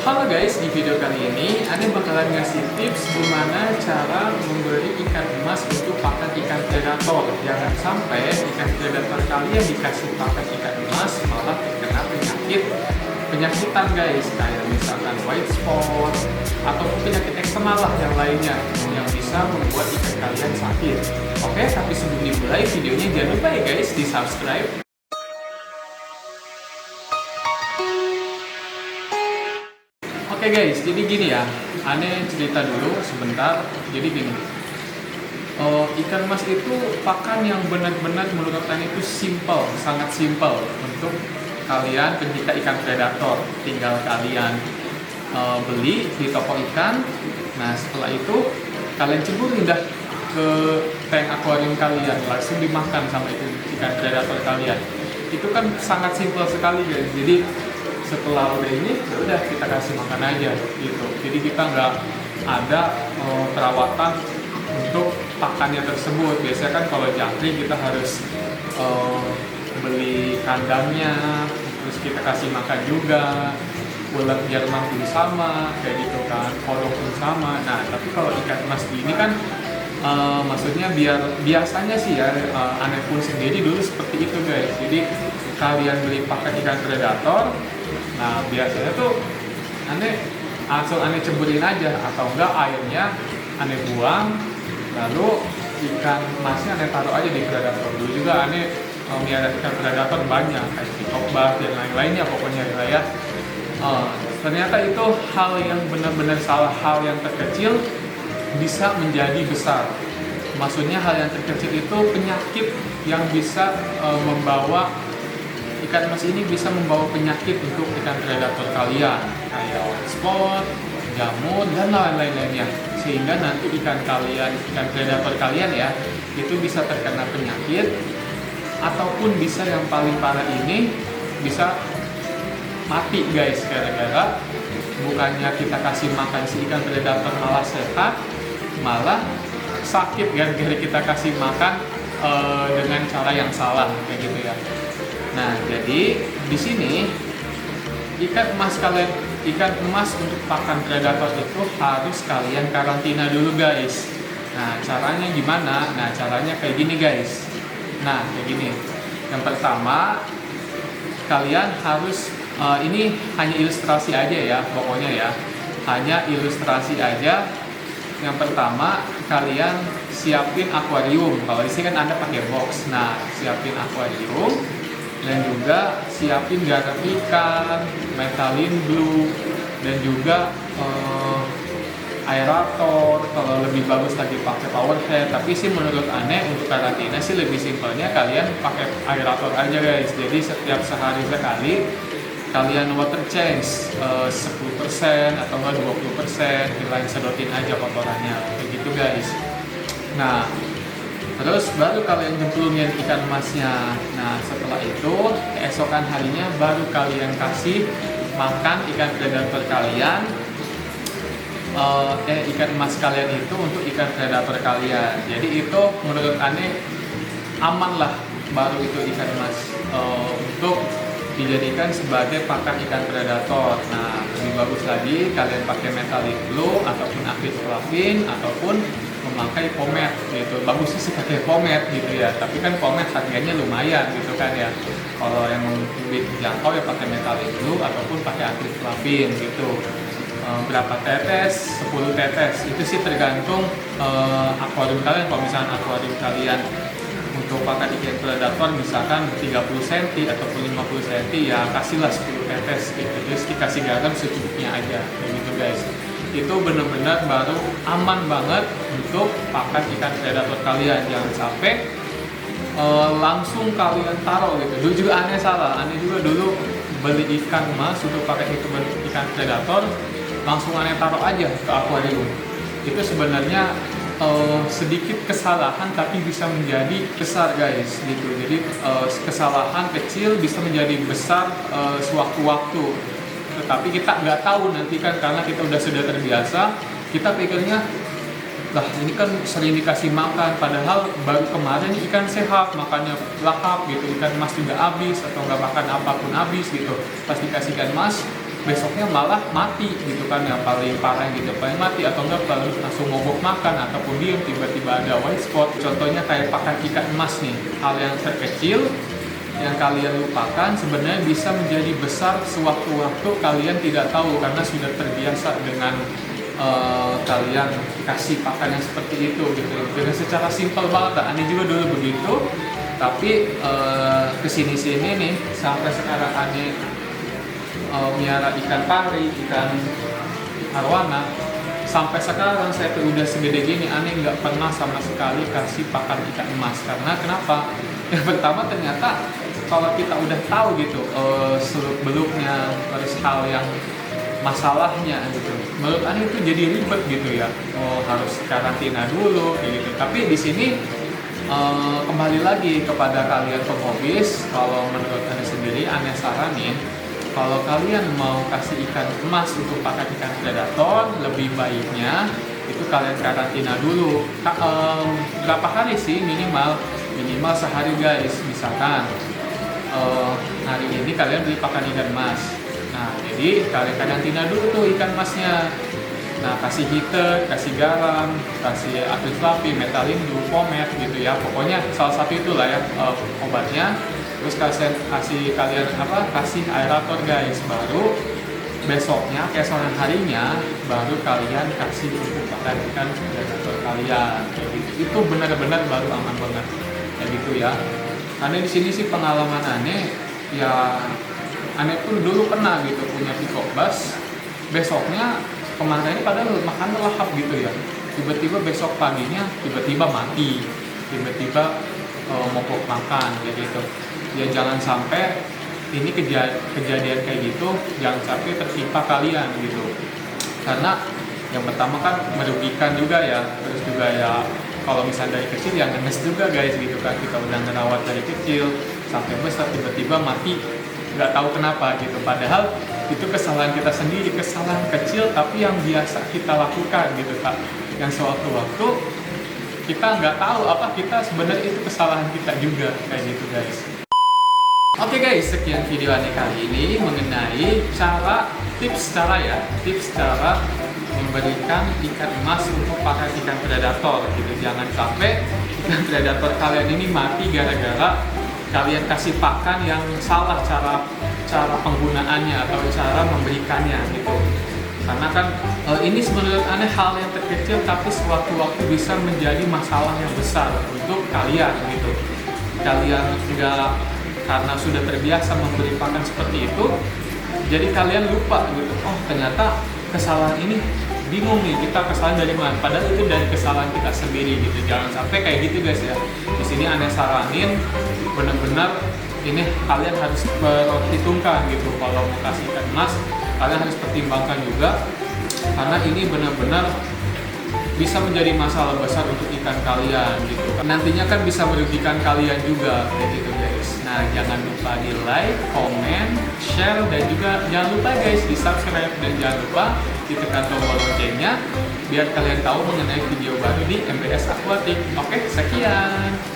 Halo guys, di video kali ini Ane bakalan ngasih tips gimana cara memberi ikan emas untuk pakan ikan predator. Jangan sampai ikan predator kalian dikasih pakan ikan emas malah terkena penyakitan guys, kayak misalkan white spot atau penyakit eksternal lah yang lainnya yang bisa membuat ikan kalian sakit. Oke, tapi sebelum dimulai videonya jangan lupa ya guys di subscribe. Oke guys, jadi gini ya, Ane cerita dulu sebentar. Jadi gini, ikan emas itu pakan yang benar-benar menurut Ane itu simple, sangat simple untuk kalian pencinta ikan predator. Tinggal kalian beli di toko ikan. Nah setelah itu kalian ceburin dah ke tank akuarium kalian, langsung dimakan sama itu ikan predator kalian. Itu kan sangat simple sekali guys. Jadi setelah udah ini ya udah kita kasih makan aja gitu. Jadi kita nggak ada perawatan untuk pakannya tersebut. Biasanya kan kalau jangkrik kita harus beli kandangnya, terus kita kasih makan juga, ulat Jerman pun sama kayak gitu kan, kodok pun sama. Nah tapi kalau ikan emas ini kan maksudnya biasanya sih ya, Ane pun sendiri dulu seperti itu guys. Jadi kalian beli pakan ikan predator, nah biasanya tuh langsung Ane ceburin aja, atau enggak airnya Ane buang, lalu ikan emasnya Ane taruh aja di predator. Dulu juga Ane miara ikan predator banyak, kayak pitokbah dan lain-lainnya pokoknya ya. Ternyata itu hal yang benar-benar salah, hal yang terkecil bisa menjadi besar. Maksudnya hal yang terkecil itu penyakit yang bisa membawa ikan emas ini bisa membawa penyakit untuk ikan predator kalian, kayak white spot, jamur, dan lain-lainnya. Sehingga nanti ikan predator kalian ya, itu bisa terkena penyakit, ataupun bisa yang paling parah ini bisa mati guys, gara-gara bukannya kita kasih makan si ikan predator malah sehat, malah sakit gara-gara kita kasih makan dengan cara yang salah kayak gitu ya. Nah, jadi di sini ikan emas untuk pakan predator itu harus kalian karantina dulu guys. Nah, caranya gimana? Nah, caranya kayak gini guys. Nah, kayak gini. Yang pertama, kalian harus ini hanya ilustrasi aja ya, pokoknya ya. Hanya ilustrasi aja. Yang pertama, kalian siapin akuarium. Kalau di sini kan Anda pakai box. Nah, siapin akuarium. Dan juga siapin garam ikan, methalin blue, dan juga aerator. Kalau lebih bagus lagi pakai power head. Tapi sih menurut Ane untuk karantina sih lebih simpelnya kalian pakai aerator aja guys. Jadi setiap sehari sekali kalian water change 10% atau enggak 20%, kalian sedotin aja kotorannya kayak gitu guys. Nah terus baru kalian cemplungin ikan emasnya. Nah setelah itu keesokan harinya baru kalian kasih makan ikan predator kalian, ikan emas kalian itu untuk ikan predator kalian. Jadi itu menurut Ane aman lah, baru itu ikan emas untuk dijadikan sebagai pakan ikan predator. Nah lebih bagus lagi kalian pakai methalin blue ataupun acrylflavin ataupun memakai pomade gitu. Bagusnya sih pakai pomade gitu ya, tapi kan pomade harganya lumayan gitu kan ya. Kalau yang lebih jangkau ya pakai methalin blue ataupun pakai acrylflavin gitu. Berapa tetes? 10 tetes. Itu sih tergantung akuarium kalian. Kalau misalnya akuarium kalian untuk pakan ikan predator misalkan 30 cm ataupun 50 cm, ya kasihlah 10 tetes gitu. Terus dikasih garam secukupnya aja kayak gitu guys. Itu benar-benar baru aman banget untuk pakan ikan predator kalian. Jangan sampai langsung kalian taruh gitu. Dulu juga Ane salah. Ane juga dulu beli ikan emas untuk pakai ikan predator, langsung Ane taruh aja ke akuarium. Itu sebenarnya sedikit kesalahan tapi bisa menjadi besar guys gitu. Jadi kesalahan kecil bisa menjadi besar sewaktu-waktu. Tetapi kita nggak tahu nanti kan, karena kita sudah terbiasa, kita pikirnya lah ini kan sering dikasih makan, padahal baru kemarin ikan sehat makannya lahap gitu, ikan emas juga habis atau nggak makan apapun habis gitu. Pas dikasih ikan emas besoknya malah mati gitu kan, yang paling parah gitu, paling mati atau enggak paling langsung mogok makan ataupun diem tiba-tiba ada white spot. Contohnya kayak pakan ikan emas nih, hal yang terkecil yang kalian lupakan sebenarnya bisa menjadi besar sewaktu-waktu kalian tidak tahu karena sudah terbiasa dengan kalian kasih pakan yang seperti itu gitu. Dengan secara simpel banget, aneh juga dulu begitu, tapi kesini-sini nih sampai sekarang aneh miara ikan pari, ikan arwana. Sampai sekarang saya tuh udah segede gini, aneh nggak pernah sama sekali kasih pakan ikan emas. Karena kenapa? Yang pertama ternyata kalau kita udah tahu gitu seluk-beluknya, terus hal yang masalahnya gitu, menurut aneh itu jadi ribet gitu ya. Harus karantina dulu gitu. Tapi di sini kembali lagi kepada kalian penghobis. Kalau menurut aneh sendiri, aneh saranin kalau kalian mau kasih ikan emas untuk pakan ikan predator, lebih baiknya itu kalian karantina dulu. Berapa hari sih minimal sehari guys. Misalkan hari ini kalian beli pakan ikan emas, nah jadi kalian karantina dulu tuh ikan emasnya. Nah, kasih heater, kasih garam, kasih akrilapi, metalindu, pomet gitu ya. Pokoknya salah satu itulah ya obatnya. Terus kasih aerator guys. Baru besoknya keesokan harinya baru kalian kasih untuk pakan ikan predator kalian. Kayak gitu. Itu benar-benar baru aman banget. Kayak gitu ya. Karena di sini sih pengalaman aneh ya, aneh pun dulu pernah gitu punya peacock bass. Besoknya kemarin padahal makan lahap gitu ya, tiba-tiba besok paginya tiba-tiba mati, tiba-tiba mogok makan kayak gitu. Ya jangan sampai ini kejadian kayak gitu, jangan sampai tertimpa kalian gitu. Karena yang pertama kan merugikan juga ya, terus juga ya kalau misalnya dari kecil ya ngenes juga guys gitu kan, kita udah ngerawat dari kecil sampai besar tiba-tiba mati nggak tahu kenapa gitu. Padahal itu kesalahan kita sendiri, kesalahan kecil tapi yang biasa kita lakukan gitu kan, yang sewaktu-waktu kita nggak tahu apa kita sebenarnya itu kesalahan kita juga kayak gitu guys. Oke guys, sekian video aneh kali ini mengenai tips cara memberikan ikan emas untuk pakan ikan predator gitu. Jangan sampai ikan predator kalian ini mati gara-gara kalian kasih pakan yang salah cara penggunaannya atau cara memberikannya gitu. Karena kan ini sebenarnya aneh hal yang terkecil tapi sewaktu-waktu bisa menjadi masalah yang besar untuk kalian gitu. Kalian nggak, karena sudah terbiasa memberi pakan seperti itu, jadi kalian lupa gitu. Oh ternyata kesalahan ini bingung nih, kita kesalahan dari mana? Padahal itu dari kesalahan kita sendiri gitu. Jangan sampai kayak gitu guys ya. Di sini aneh saranin benar-benar ini kalian harus perhitungkan gitu. Kalau mau kasih ikan emas, kalian harus pertimbangkan juga karena ini benar-benar bisa menjadi masalah besar untuk ikan kalian gitu. Nantinya kan bisa merugikan kalian juga kayak gitu guys. Nah jangan lupa di like, komen, share, dan juga jangan lupa guys di subscribe dan jangan lupa ditekan tombol loncengnya biar kalian tahu mengenai video baru di MBS Aquatic. Oke, sekian.